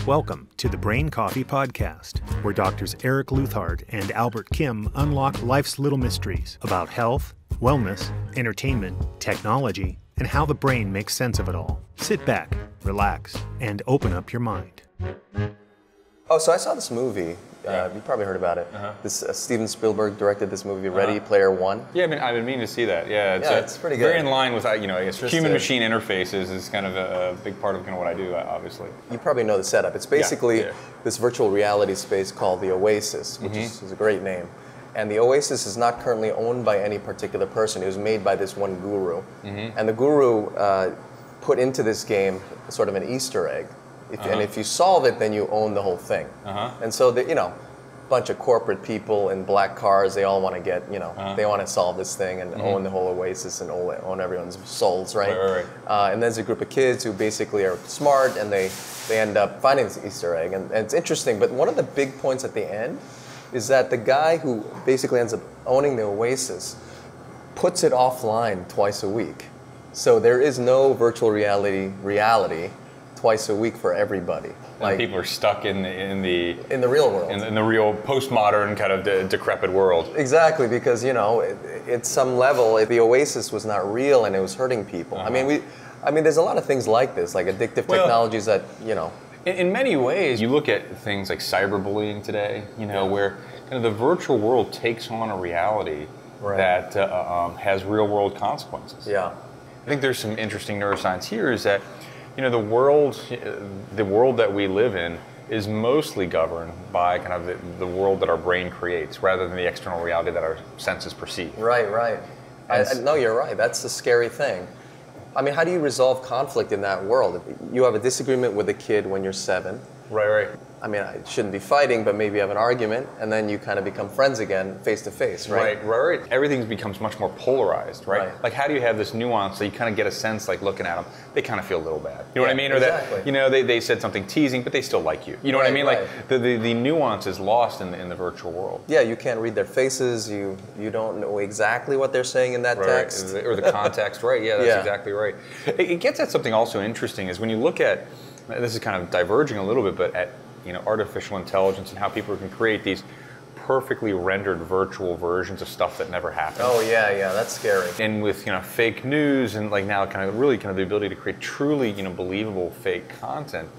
Welcome to the Brain Coffee Podcast, where doctors Eric Luthard and Albert Kim unlock life's little mysteries about health, wellness, entertainment, technology, and how the brain makes sense of it all. Sit back, relax, and open up your mind. Oh, so I saw this movie. You probably heard about it. This Steven Spielberg directed this movie, Ready Player One. Yeah, I've been meaning to see that. Yeah, it's pretty good. Very in line with, I guess human-machine interfaces is kind of a big part of kind of what I do, obviously. You probably know the setup. It's basically this virtual reality space called the Oasis, which is a great name. And the Oasis is not currently owned by any particular person. It was made by this one guru. And the guru put into this game sort of an Easter egg. And if you solve it, then you own the whole thing. And so, a bunch of corporate people in black cars, they all want to get, they want to solve this thing and own the whole Oasis and own everyone's souls, right? And there's a group of kids who basically are smart, and they end up finding this Easter egg. And it's interesting, but one of the big points at the end is that the guy who basically ends up owning the Oasis puts it offline twice a week. So there is no virtual reality twice a week for everybody. Like people are stuck in the real world, in the real postmodern kind of decrepit world. Exactly, because at some level, the Oasis was not real and it was hurting people. I mean, there's a lot of things like this, like addictive technologies that In many ways, you look at things like cyberbullying today, where kind of the virtual world takes on a reality that has real world consequences. Yeah, I think there's some interesting neuroscience here. Is that the world that we live in is mostly governed by kind of the world that our brain creates, rather than the external reality that our senses perceive. Right. No, you're right. That's the scary thing. I mean, how do you resolve conflict in that world? You have a disagreement with a kid when you're 7. Right. I mean, I shouldn't be fighting, but maybe you have an argument, and then you kind of become friends again, face to face, right? Right. Everything becomes much more polarized, right? Like, how do you have this nuance so you kind of get a sense, like, looking at them, they kind of feel a little bad. You know what I mean? Or exactly. that, they said something teasing, but they still like you. You know what I mean? Like, the nuance is lost in the virtual world. Yeah, you can't read their faces. You don't know exactly what they're saying in that text. Or the context, right? Yeah, that's exactly right. It gets at something also interesting, is when you look at, this is kind of diverging a little bit, but at artificial intelligence and how people can create these perfectly rendered virtual versions of stuff that never happened. Oh yeah, that's scary. And with fake news and like now kind of the ability to create truly believable fake content,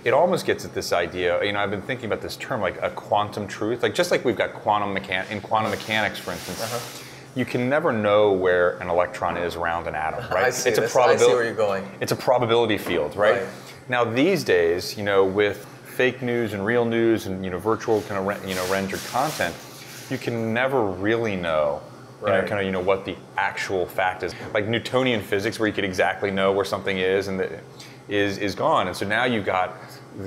it almost gets at this idea. I've been thinking about this term, like a quantum truth, like just like we've got quantum mechanics, for instance. You can never know where an electron is around an atom, right? I see where you're going. It's a probability field, right? Now these days, with fake news and real news and virtual kind of rendered content, you can never really know what the actual fact is. Like Newtonian physics, where you could exactly know where something is and is gone. And so now you've got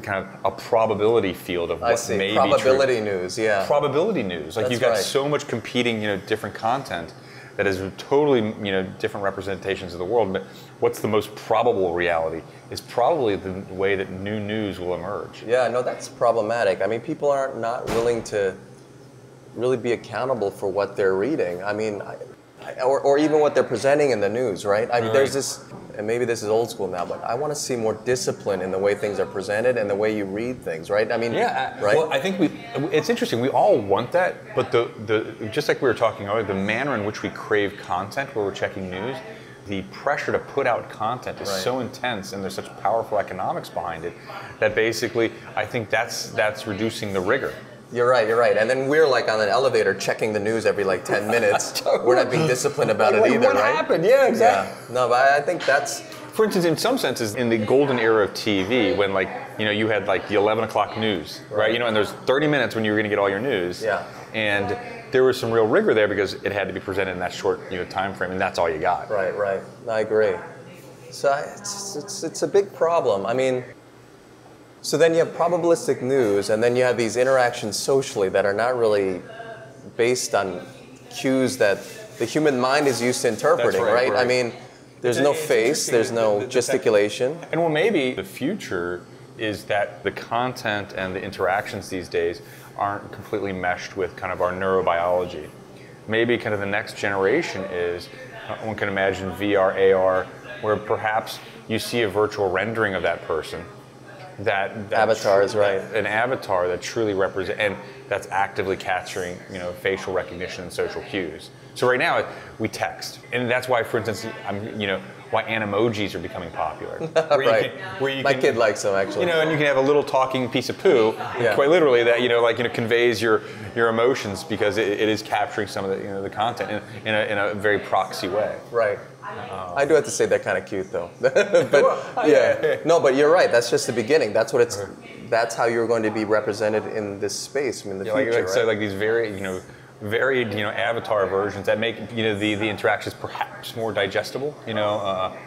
kind of a probability field of what may be true. Probability news, yeah. Probability news. Like, you've got so much competing different content that is totally different representations of the world. But what's the most probable reality is probably the way that new news will emerge. Yeah, no, that's problematic. I mean, people are not willing to really be accountable for what they're reading. I mean, or even what they're presenting in the news, right? I mean, there's this, and maybe this is old school now, but I want to see more discipline in the way things are presented and the way you read things, right? I mean, right? Well, I think it's interesting. We all want that, but just like we were talking earlier, the manner in which we crave content, where we're checking news, the pressure to put out content is so intense, and there's such powerful economics behind it, that basically I think that's reducing the rigor. You're right. And then we're like on an elevator checking the news every 10 minutes. We're not being disciplined about it either, what right? What happened? Yeah, exactly. Yeah. No, but I think that's... For instance, in some senses, in the golden era of TV, when you had the 11 o'clock news, right? And there's 30 minutes when you were going to get all your news. Yeah. And there was some real rigor there because it had to be presented in that short time frame, and that's all you got. Right. I agree. So it's a big problem. I mean... So then you have probabilistic news, and then you have these interactions socially that are not really based on cues that the human mind is used to interpreting, right? I mean, there's no face, there's no gesticulation. And maybe the future is that the content and the interactions these days aren't completely meshed with kind of our neurobiology. Maybe kind of the next generation is, one can imagine VR, AR, where perhaps you see a virtual rendering of that person, avatars, right? An avatar that truly represents, and that's actively capturing, facial recognition and social cues. So right now we text, and that's why, for instance, why animojis are becoming popular. Right. My kid likes them, actually. And you can have a little talking piece of poo, quite literally, that conveys your emotions, because it is capturing some of the content in a very proxy way. Right. I do have to say they're kind of cute, though. But no, but you're right. That's just the beginning. That's what it's. That's how you're going to be represented in this space in the future. So these varied avatar versions that make the interactions perhaps more digestible,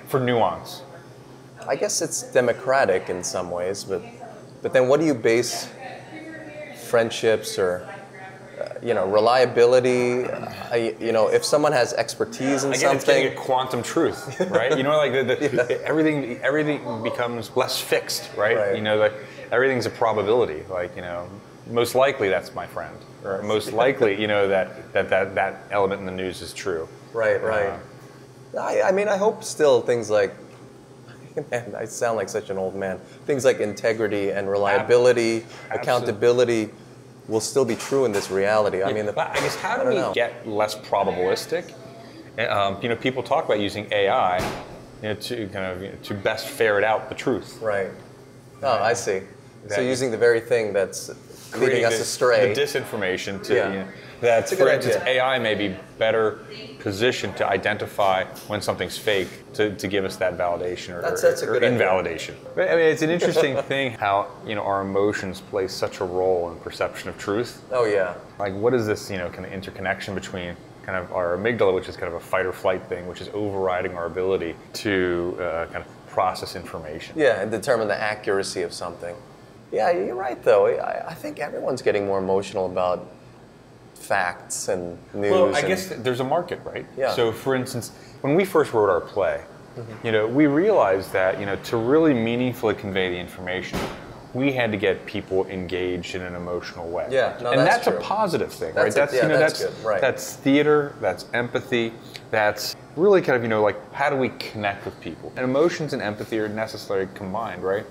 for nuance. I guess it's democratic in some ways, but then what do you base friendships or reliability? If someone has expertise in something, it's getting a quantum truth, right? Everything becomes less fixed, right? Everything's a probability. Most likely that's my friend. Or most likely, that element in the news is true. Right. I hope still things like, man, I sound like such an old man. Things like integrity and reliability, accountability will still be true in this reality. I guess how do we get less probabilistic? People talk about using AI, to best ferret out the truth. Right. Oh, I see. So using the very thing that's leading us astray. The disinformation that, for instance, AI may be better positioned to identify when something's fake to give us that validation or invalidation. It's an interesting thing how our emotions play such a role in perception of truth. Oh yeah. What is this kind of interconnection between kind of our amygdala, which is kind of a fight or flight thing, which is overriding our ability to kind of process information. Yeah, and determine the accuracy of something. Yeah, you're right, though. I think everyone's getting more emotional about facts and news. Well, I guess there's a market, right? Yeah. So, for instance, when we first wrote our play, we realized that, to really meaningfully convey the information, we had to get people engaged in an emotional way. Yeah, and that's a positive thing, right? That's good, right. That's theater, that's empathy, that's really kind of, how do we connect with people? And emotions and empathy are necessarily combined, right?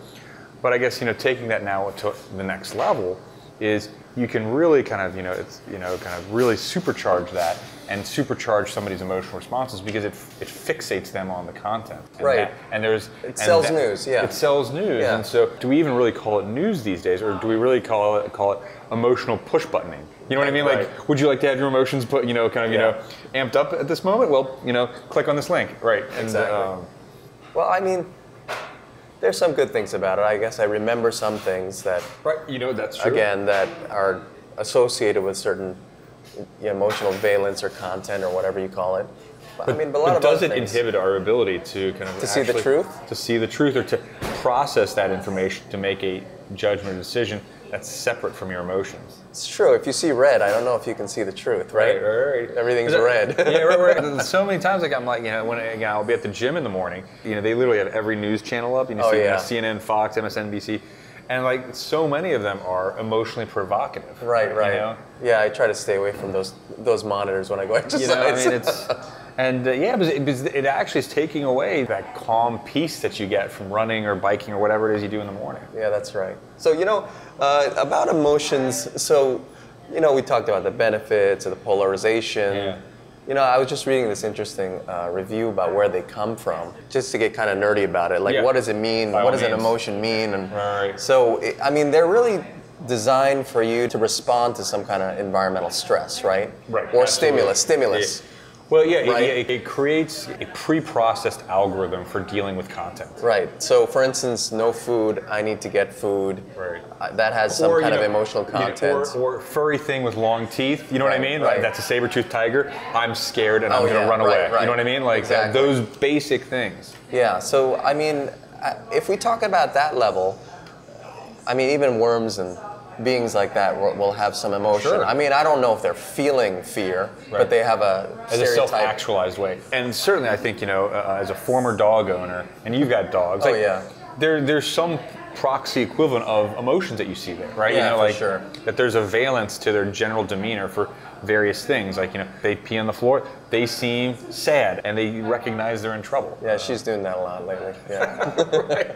But I guess, taking that now to the next level is you can really kind of, kind of really supercharge that and supercharge somebody's emotional responses because it fixates them on the content. And it sells news, yeah. It sells news. Yeah. And so do we even really call it news these days, or do we really call it emotional push buttoning? You know what I mean? Like, would you like to have your emotions put, amped up at this moment? Well, click on this link, right? And, exactly. Well, there's some good things about it. I guess I remember some things that, that's true. Again, that are associated with certain emotional valence or content or whatever you call it. But a lot of does it inhibit our ability to kind of see the truth? To see the truth, or to process that information to make a judgment or decision that's separate from your emotions? It's true. If you see red, I don't know if you can see the truth, right? Right. Everything's red. Right. So many times, I'm like, when I'll be at the gym in the morning, they literally have every news channel up. CNN, Fox, MSNBC. And so many of them are emotionally provocative. Right. Yeah, I try to stay away from those monitors when I go exercise. Because it actually is taking away that calm peace that you get from running or biking or whatever it is you do in the morning. Yeah, that's right. So, about emotions, we talked about the benefits of the polarization. Yeah. I was just reading this interesting review about where they come from, just to get kind of nerdy about it. What does it mean? What does an emotion mean? And so, they're really designed for you to respond to some kind of environmental stress, right? Right. Or stimulus. Yeah. Well, it creates a pre-processed algorithm for dealing with content. Right. So, for instance, no food, I need to get food. Right. That has some kind of emotional content. Or furry thing with long teeth. You know what I mean? Right. That's a saber-toothed tiger. I'm scared and I'm going to run away. Right. You know what I mean? Exactly. Those basic things. Yeah. So, if we talk about that level, even worms and beings like that will have some emotion. Sure. I don't know if they're feeling fear, but they have a self-actualized way. And certainly, I think, as a former dog owner, and you've got dogs. There's some proxy equivalent of emotions that you see there, right? Yeah, for sure. That there's a valence to their general demeanor for various things. They pee on the floor, they seem sad, and they recognize they're in trouble. Yeah, she's doing that a lot lately. Yeah. Right.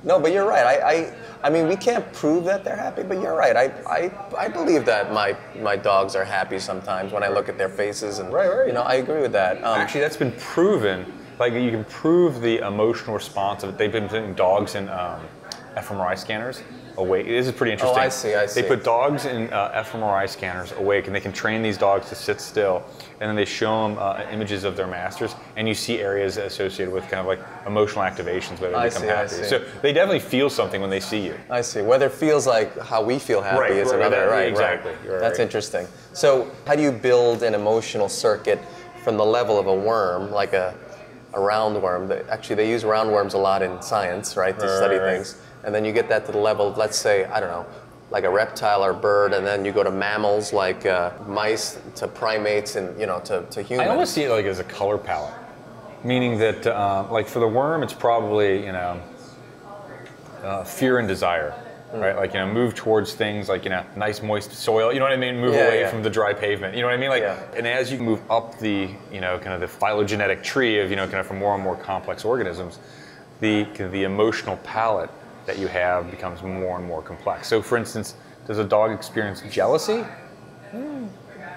No, but you're right. I mean, we can't prove that they're happy, but you're right. I believe that my dogs are happy sometimes when I look at their faces, and right. You know, I agree with that. Actually, that's been proven. Like, you can prove the emotional response of it. They've been putting dogs in fMRI scanners awake. This is pretty interesting. Oh, I see. They put dogs in fMRI scanners awake, and they can train these dogs to sit still, and then they show them images of their masters, and you see areas associated with kind of like emotional activations where they become happy. So they definitely feel something when they see you. I see. Whether it feels like how we feel happy is another. Right, exactly. Right. That's interesting. So how do you build an emotional circuit from the level of a worm, like a roundworm? Actually, they use roundworms a lot in science, right, to study things. And then you get that to the level of, let's say, I don't know, like a reptile or bird, and then you go to mammals like mice, to primates, and to humans. I almost see it like as a color palette, meaning that like for the worm, it's probably fear and desire, right? Like move towards things like nice moist soil. You know what I mean? Move away from the dry pavement. You know what I mean? Like, and as you move up the kind of the phylogenetic tree of kind of from more and more complex organisms, the emotional palette that you have becomes more and more complex. So, for instance, does a dog experience jealousy?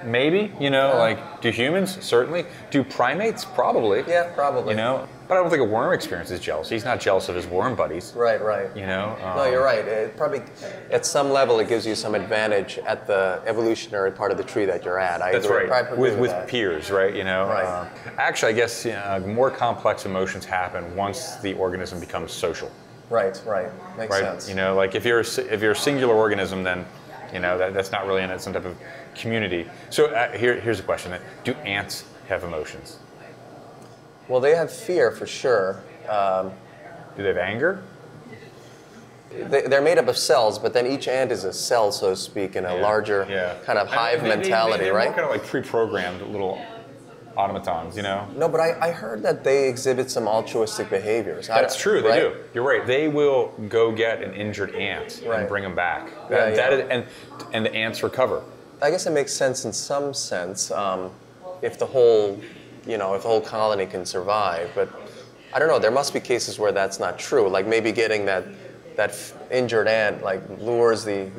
Maybe, like, do humans? Certainly. Do primates? Probably. Yeah, probably. But I don't think a worm experiences jealousy. He's not jealous of his worm buddies. Right. No, you're right. It probably, at some level, it gives you some advantage at the evolutionary part of the tree that you're at. That's right. With peers, right? Right. Actually, I guess more complex emotions happen once the organism becomes social. Right. Makes sense. Like if you're a singular organism, then that's not really in some type of community. So here's a question: do ants have emotions? Well, they have fear for sure. Do they have anger? They're made up of cells, but then each ant is a cell, so to speak, in a larger kind of hive mentality, they're right? More kind of like pre-programmed little automatons, No, but I heard that they exhibit some altruistic behaviors. That's true, they do. You're right. They will go get an injured ant and bring them back. And the ants recover. I guess it makes sense in some sense, if the whole colony can survive. But I don't know. There must be cases where that's not true. Like maybe getting that injured ant like lures the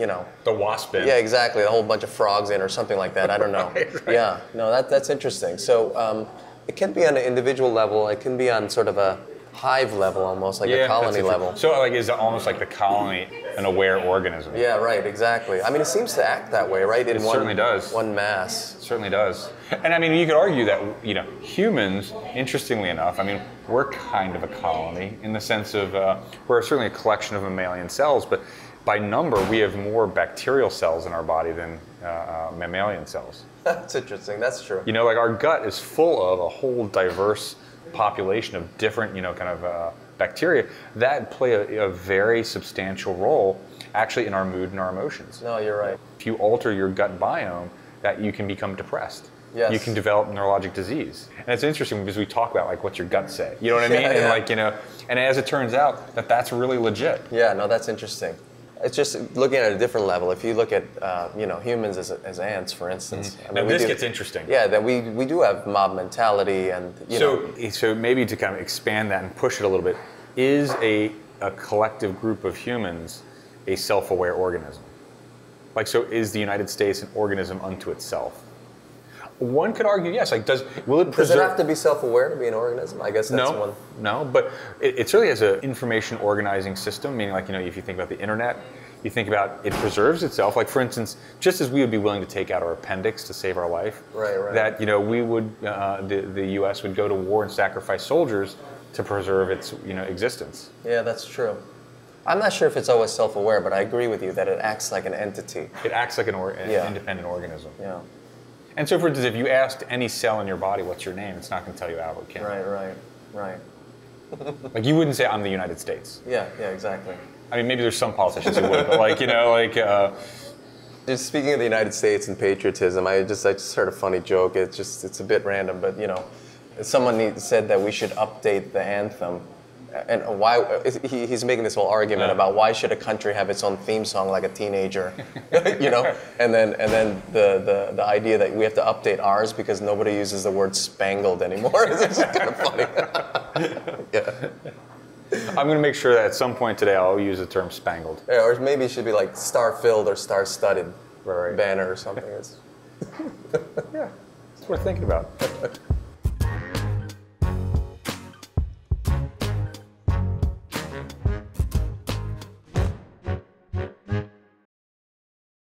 wasp in. Yeah, exactly. A whole bunch of frogs in or something like that. I don't know. Right. Yeah, no, that's interesting. So it can be on an individual level. It can be on sort of a hive level, almost like a colony level. So like is it almost like the colony an aware organism? Yeah, right. Exactly. I mean, it seems to act that way, right? Certainly does. One mass. It certainly does. And I mean, you could argue that humans, interestingly enough, I mean, we're kind of a colony in the sense of we're certainly a collection of mammalian cells, but by number, we have more bacterial cells in our body than mammalian cells. That's interesting. That's true. Like our gut is full of a whole diverse population of different, kind of bacteria that play a very substantial role actually in our mood and our emotions. No, you're right. If you alter your gut biome, that you can become depressed. Yes. You can develop neurologic disease. And it's interesting because we talk about like what's your gut say. You know what I mean? Yeah. And and as it turns out that's really legit. Yeah, no, that's interesting. It's just looking at a different level. If you look at humans as ants, for instance. I mean, now this gets interesting. Yeah, that we do have mob mentality, and So maybe to kind of expand that and push it a little bit, is a collective group of humans a self-aware organism? Like, so is the United States an organism unto itself? One could argue yes. Like, does it have to be self-aware to be an organism? I guess that's one. No, but it certainly has an information organizing system. Meaning, like if you think about the internet, you think about it preserves itself. Like for instance, just as we would be willing to take out our appendix to save our life, right. That we would the U.S. would go to war and sacrifice soldiers to preserve its existence. Yeah, that's true. I'm not sure if it's always self-aware, but I agree with you that it acts like an entity. It acts like an independent organism. Yeah. And so, for instance, if you asked any cell in your body, "What's your name?" it's not going to tell you Albert Kim. Right. Like you wouldn't say, "I'm the United States." Yeah, exactly. I mean, maybe there's some politicians who would, but Just speaking of the United States and patriotism, I just heard a funny joke. It's a bit random, but someone said that we should update the anthem. And why he's making this whole argument about why should a country have its own theme song like a teenager, and then the idea that we have to update ours because nobody uses the word spangled anymore is just kind of funny. Yeah. I'm going to make sure that at some point today I'll use the term spangled. Yeah, or maybe it should be like star-filled or star-studded Right. banner or something. Yeah, that's worth thinking about.